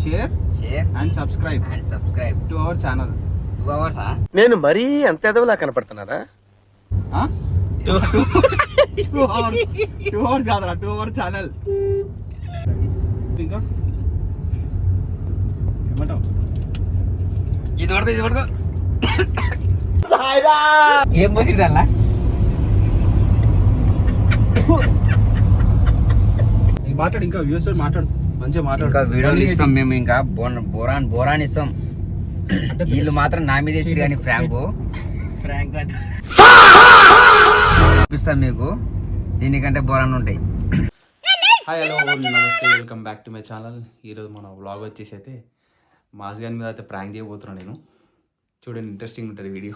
share and subscribe to our channel. 2 hours నేను మరీ అంత ఎదవలా కనపడుతున్నారా? 2 hours కాదురా, 2 hour channel. ఇంకా ఏమంటావు? ఇది వరకు ఏం పోసింది అలా మాట్లాడు, ఇంకా వ్యూస్ మాట్లాడు, మంచిగా మాట్లాడు. ఇంకా వీడియోలు ఇస్తాం మేము, ఇంకా బోరాన్ ఇస్తాం. వీళ్ళు మాత్రం నా మీద వేసి కానీ ఫ్రాంక్ అంటే చూపిస్తాం మీకు, దీనికంటే బోరాన్ ఉంటాయి. హాయ్ హలో నమస్తే, welcome back to my channel. ఈరోజు మన వ్లాగ్ వచ్చేసి అయితే మాస్ గాని మీద అయితే ప్రాంక్ చేయబోతున్నాను నేను. చూడండి, ఇంట్రెస్టింగ్ ఉంటుంది వీడియో.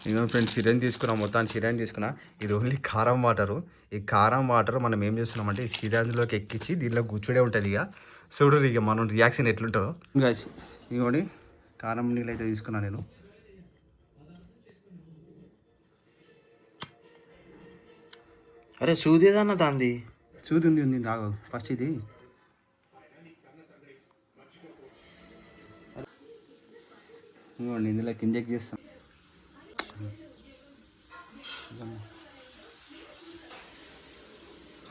నేను ఫ్రెండ్స్ సిరంజ్ తీసుకున్నా, మొత్తాన్ని సిరంజ్ తీసుకున్నా. ఇది ఓన్లీ కారం వాటరు. ఈ కారం వాటర్ మనం ఏం చేస్తున్నామంటే ఈ సిరంజ్లోకి ఎక్కించి దీనిలో కూర్చుడే ఉంటుంది. ఇక చూడరు ఇక మనం రియాక్షన్ ఎట్లుంటుందో. గాయ్స్ ఇదిగోండి, కారం నీళ్ళు అయితే తీసుకున్నా నేను. అరే సూదేదన్న దాంది సూది ఉంది తాగు ఫస్ట్. ఇది ఇదిగోండి, ఇందులోకి ఇంజెక్ట్ చేస్తాం.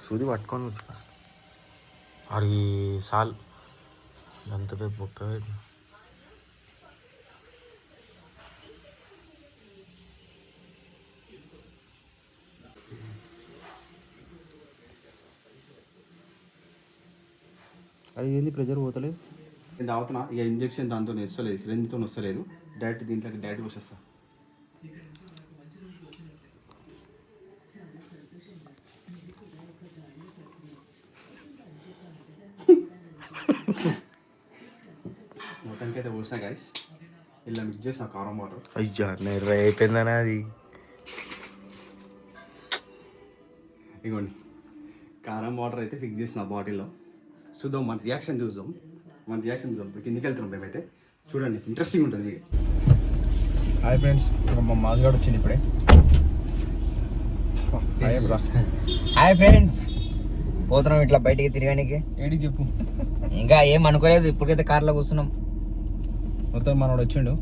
సూది పట్టుకొని అది సాల్ అంత పేపు బొక్క. అది ఏంది ప్రెజర్ పోతలేదు. నేను తాగుతున్నా ఇక ఇంజెక్షన్ దాంతో వస్తలేదు, సిరంజితో వస్తలేదు. డైరెక్ట్ దీంట్లోకి డైరెక్ట్ వచ్చేస్తా. మొత్తానికి అయితే పోసినా గాయస్, ఇలా మిక్స్ చేసిన కారం వాటర్. అయ్యా నెర్ర అయిపోయిందనా అది. ఇగోండి, కారం వాటర్ అయితే ఫిక్స్ చేసిన బాటిల్లో. చూద్దాం, మన రియాక్షన్ చూద్దాం. కిందికి వెళ్తున్నాం మేమైతే. చూడండి, ఇంట్రెస్టింగ్ ఉంటుంది వీడియో. హాయ్ ఫ్రెండ్స్, మా మాజగాడు వచ్చింది ఇప్పుడే. హాయ్ ఫ్రెండ్స్, పోతున్నాం ఇట్లా బయటికి తిరగడానికి. ఏడికి చెప్పు. ఇంకా ఏం అనుకోలేదు, ఇప్పటికైతే కార్లో కూర్చున్నాం. మొత్తం మనోడు వచ్చిండు.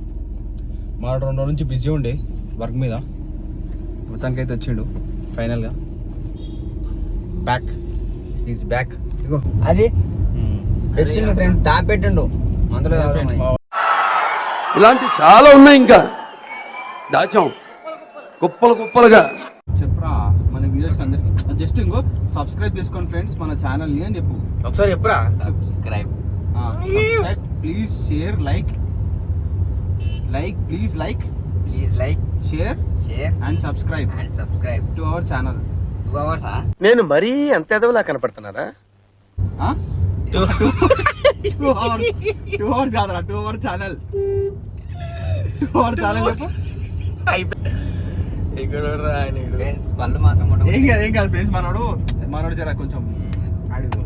మనోడు 2 రోజుల నుంచి బిజీ ఉండే వర్క్ మీద. మొత్తానికి అయితే వచ్చిండు ఫైనల్గా. Is back. ఇగో అది తెచ్చిండు ఫ్రెండ్స్, దాపెట్టిండు అందులో. ఇలాంటి చాలా ఉన్నాయి, ఇంకా దాచాం కుప్పలుగా. చెప్పరా మన వీడియోస్ అందరికి. జస్ట్ ఇంకో సబ్స్క్రైబ్ చేసుకోండి ఫ్రెండ్స్ మన ఛానల్ని అని చెప్పు. ఒకసారి చెప్పురా. Subscribe please share like share and subscribe to our channel. 2 hours నేను మరీ అంత ఎదవలా కనపడుతున్నారా? 2 hours కాదురా, 2 hour ఛానల్. 2 hour ఛానల్ పళ్ళు మాత్రం ఏం కాదు ఫ్రెండ్స్. మనోడు జర కొంచెం అడుగు.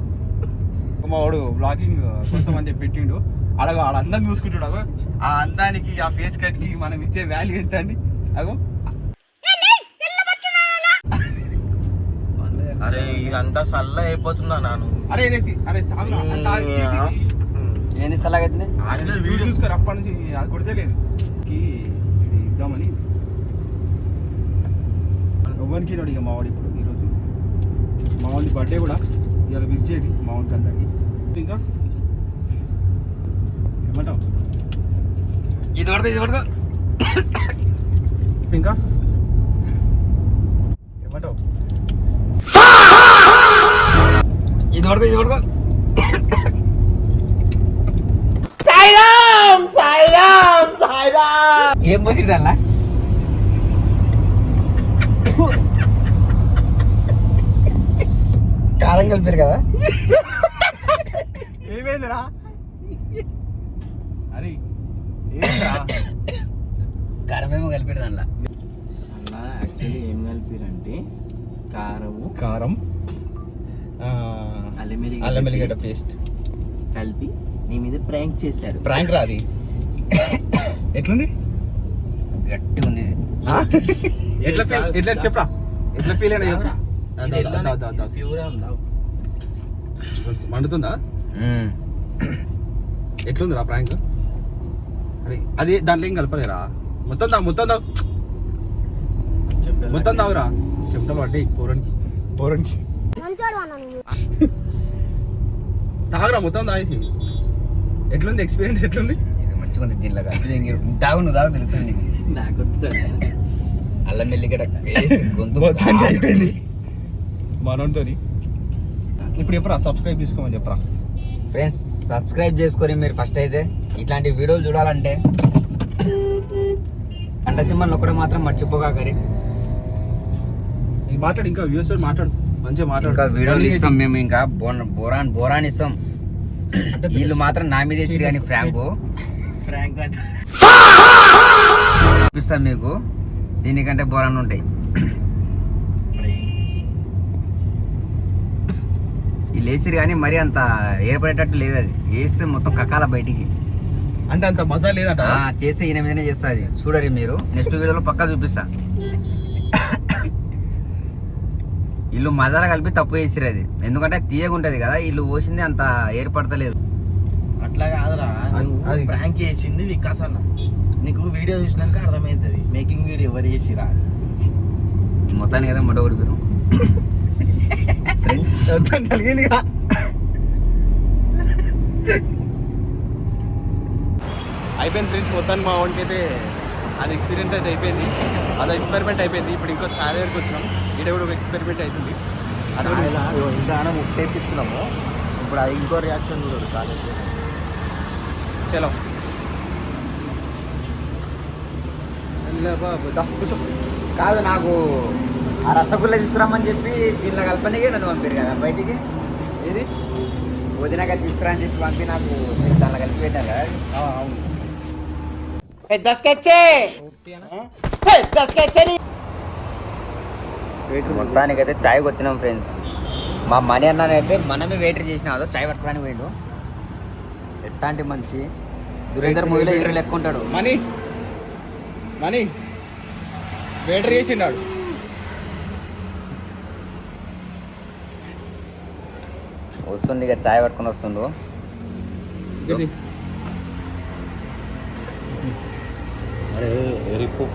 మావాడు బ్లాగింగ్ కోసం అని చెప్పి పెట్టిండు. ఆడ అందం చూసుకుంటాడు. ఆ అందానికి, ఆ ఫేస్ కట్ కి మనం ఇచ్చే వాల్యూ ఎంత అండి? అగో అరే ఇదంతా సల్ల అయిపోతుందా నాను? అరే ఏంది సలాగైతుంది చూసుకోరు అప్పటి నుంచి. అది కొడితే లేదు ఇది ఇద్దామని ఎవరికి నాడు. ఇక మావాడు ఇప్పుడు ఈరోజు మావాడి బర్త్డే కూడా ఇవాళ విష్ చేయదు మావాడికి అందరికి. ఇంకా ఏమంటావు? ఇది వరకు ఇంకా ఏమంటావు? ఇది వరకు ఏం పోసింది అలా కారం కలిపారు కదా. ఏమైందిరా? అరే ఏమైందిరా? కారం ఏమో కలిపారు దానిలో. అన్న యాక్చువల్లీ ఏం కలిపారంటే కారం అల్లం వెల్లిగడ్డ పేస్ట్ కలిపి నీ మీద ప్రాంక్ చేశారు. ప్రాంక్ రా అది. ఎట్లుంది? గట్టిగా ఉంది. ఎట్లా చెప్పరా, ఎట్లా ఫీల్ అయినా చెప్పరా. ప్యూరా ఉందా? మండుతుందా? ఎట్లుందిరా ప్రాంక్? అరే అది దాంట్లో ఏం కలపలేరా? మొత్తం తాగు మొత్తం తాగురా. చెమటలు పడ్డాయి పోరనికి తాగురా మొత్తం తాగేసి. ఎట్లుంది ఎక్స్పీరియన్స్? ఎట్లుంది? ఇది మంచిగా ఉంది దీనిలో తాగు, నువ్వు తాగు తెలుసు నీకు. నాకు అల్లం మెల్లిగడ్డ గొంతు మొత్తానికి అయిపోయింది మనోతో. ఇప్పుడు చెప్పరా, సబ్స్క్రైబ్ చేసుకోమని చెప్పరా. ఫ్రెండ్స్ సబ్స్క్రైబ్ చేసుకొని మీరు ఫస్ట్ అయితే ఇట్లాంటి వీడియోలు చూడాలంటే గంట సింబల్ ఒకటి మాత్రం మర్చిపోగాకరి. మాట్లాడు, ఇంకా వ్యూస్ మాట్లాడు, మంచిగా మాట్లాడు. ఇంకా వీడియోలు ఇస్తాం మేము, ఇంకా బోరాన్ ఇస్తాం. వీళ్ళు మాత్రం నా మీద వేసిరు కానీ ఫ్రాంక్ అంటే చూపిస్తాం మీకు. దీనికంటే బోరాన్ ఉంటాయి. వీళ్ళు వేసిరు కానీ మరీ అంత ఏర్పడేటట్టు లేదు. అది వేస్తే మొత్తం కక్కాల బయటికి. అంటే అంత మజా లేదంట. చేస్తే ఈయన మీదనే చేస్తుంది. చూడరి మీరు, నెక్స్ట్ వీడియోలో పక్కా చూపిస్తా. వీళ్ళు మసాలా కలిపి తప్పు చేసిరు అది, ఎందుకంటే తీయగా ఉంటుంది కదా. వీళ్ళు పోసింది అంత ఏర్పడతలేదు. అట్లా కాదురా, అది ప్రాంక్ చేసింది వికాస్ అన్న. నీకు వీడియో చూసినాక అర్థమవుతుంది మేకింగ్ వీడియో ఎవరు చేసిరా. ఈ మొత్తానికి కదా మొట్ట కొడుకురు ఫ్రెండ్స్. కలిగింది. అయిపోయింది ఫ్రెండ్స్, మొత్తానికి మా వాడికి అయితే అది ఎక్స్పీరియన్స్ అయితే అయిపోయింది. అది ఎక్స్పెరిమెంట్ అయిపోయింది. ఇప్పుడు ఇంకో ఛాయ్ దగ్గరికి వచ్చినాం. ఈడ కూడా ఒక ఎక్స్పెరిమెంట్ అవుతుంది. అది కూడా ఇంకా ముట్టేపిస్తున్నాము. ఇప్పుడు అది ఇంకో రియాక్షన్ కూడా కాలేదు. చలో కాదు, నాకు ఆ రసగుల్లా తీసుకురామని చెప్పి దీనిలో కలపనికే నన్ను పంపారు కదా బయటికి. ఏది వదినాక తీసుకురా అని చెప్పి పంపి నాకు మీరు దానిలో కలిపి పెట్టారు కదా. అవును. మొత్తానికైతే చాయ్కి వచ్చినాం ఫ్రెండ్స్. మా మనీ అన్నైతే మనమే వెయిటర్ చేసినా అదో చాయ్ పట్టుకోవడానికి పోయిండు. ఎట్లాంటి మంచి దురేందర్ మూవీలో హీరో లెక్క ఉంటాడు. మనీ వెయిటర్ చేసిండాడు. వస్తుంది ఇక చాయ్ పట్టుకొని వస్తుండు. అరే ఎరిపూప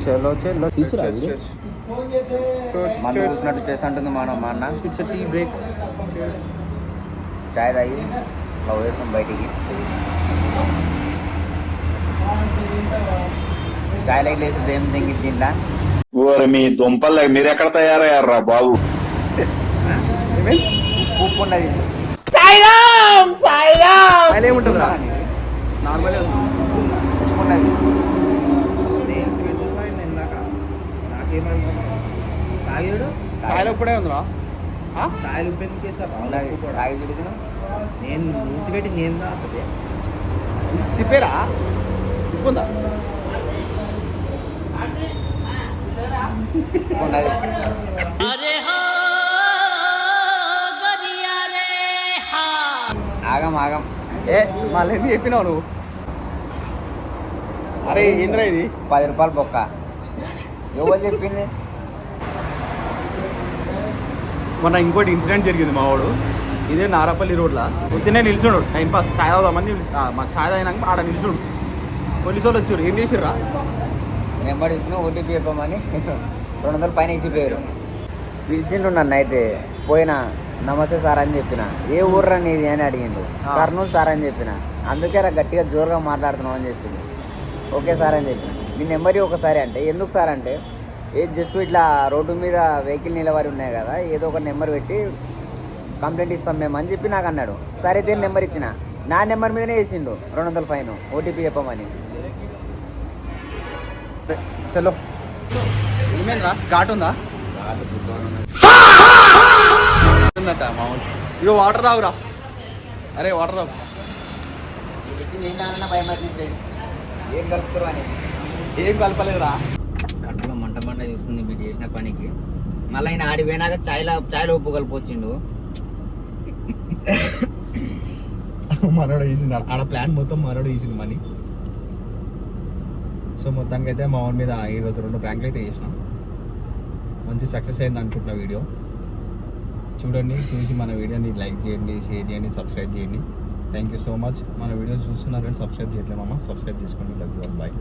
చలో తీసుకురా. మనం చూసినట్టు చేసి అంటుంది మా అన్న. It's tea break. చాయ్ తాగి అలా వేస్తాం బయటికి. చాయ్ లైట్ వేసి ఏం తెంగి తిందా. మీ దుంపలు మీరెక్కడ తయారయ్యారా బాబు? ఉప్పు ఉన్నది. ఏముంటుందా? నార్మల్ ఉప్పు ఉన్నది. ఛాయలో ఇప్పుడే ఉందిరా. ఛాయలు ఉప్పెందుకేసారు తాగి చూడుతున్నా నేను మూతి పెట్టి నేను తాగుతుంది. సిప్పేరా ఉందా? ఉన్నది. ఆగం ఏ మళ్ళీ ఎందుకు చెప్పినావు నువ్వు? అరే ఏంద్రా ఇది? 10 రూపాయలు బొక్క. ఎవరు చెప్పింది? మొన్న ఇంకోటి ఇన్సిడెంట్ జరిగింది. మా వాడు ఇదే నారాపల్లి రోడ్లో పొద్దున్నే నిల్చున్నాడు టైం పాస్ ఛాయ్ తాగుదామని. మా ఛాయ్ తాగినాక ఆడ నిల్చుడు. పోలీసు వాళ్ళు వచ్చారు. ఏం చేసిర్రా? నెంబర్ తీసుకుని ఓటీపీ చెప్పమని 200 పైన ఇచ్చిపోయారు. పిలిచిండు నన్ను. అయితే పోయినా నమస్తే సార్ అని చెప్పిన. ఏ ఊర్రా నీది అని అడిగిండు. కర్నూలు సార్ అని చెప్పిన. అందుకే గట్టిగా జోరుగా మాట్లాడుతున్నావు అని చెప్పింది. ఓకే సార్ అని చెప్పిన. మీ నెంబర్ ఒకసారి అంటే ఎందుకు సార్ అంటే జస్ట్ ఇట్లా రోడ్డు మీద వెహికల్ నిలబడి ఉన్నాయి కదా, ఏదో ఒక నెంబర్ పెట్టి కంప్లైంట్ ఇస్తాం మేము అని చెప్పి నాకు అన్నాడు. సరే దేని నెంబర్ ఇచ్చిన. నా నెంబర్ మీదనే వేసిండు 200 ఫైన్ ఓటీపీ చెప్పమని. చలో ఏమైందిరా? ఘాట్ ఉందా? ఉందట మామూలు. ఇగో వాటర్ తాగురా. అరే వాటర్ తాగు. ఏం కలుపుతారు అని ఏం కలపలేదురా. కడుపులో మంట చూస్తుంది మీరు చేసిన పనికి. మళ్ళీ ఆయన ఆడి పోయినాక చాయ్లో ఉప్పు కలిపొచ్చిండు. మనోడు వేసిండు ఆడ ప్లాన్ మొత్తం. మనోడు వేసిండు మనీ. సో మొత్తానికి అయితే మా వాడి మీద 22 ప్రాంక్లు అయితే చేసినాం. మంచి సక్సెస్ అయింది అనుకుంటున్నా వీడియో. చూడండి, చూసి మన వీడియోని లైక్ చేయండి, షేర్ చేయండి, సబ్స్క్రైబ్ చేయండి. Thank you so much. మన వీడియో చూస్తున్నారు కానీ సబ్స్క్రైబ్ చేయట్లేమమ్మా, సబ్స్క్రైబ్ చేసుకోండి. Love you all, bye.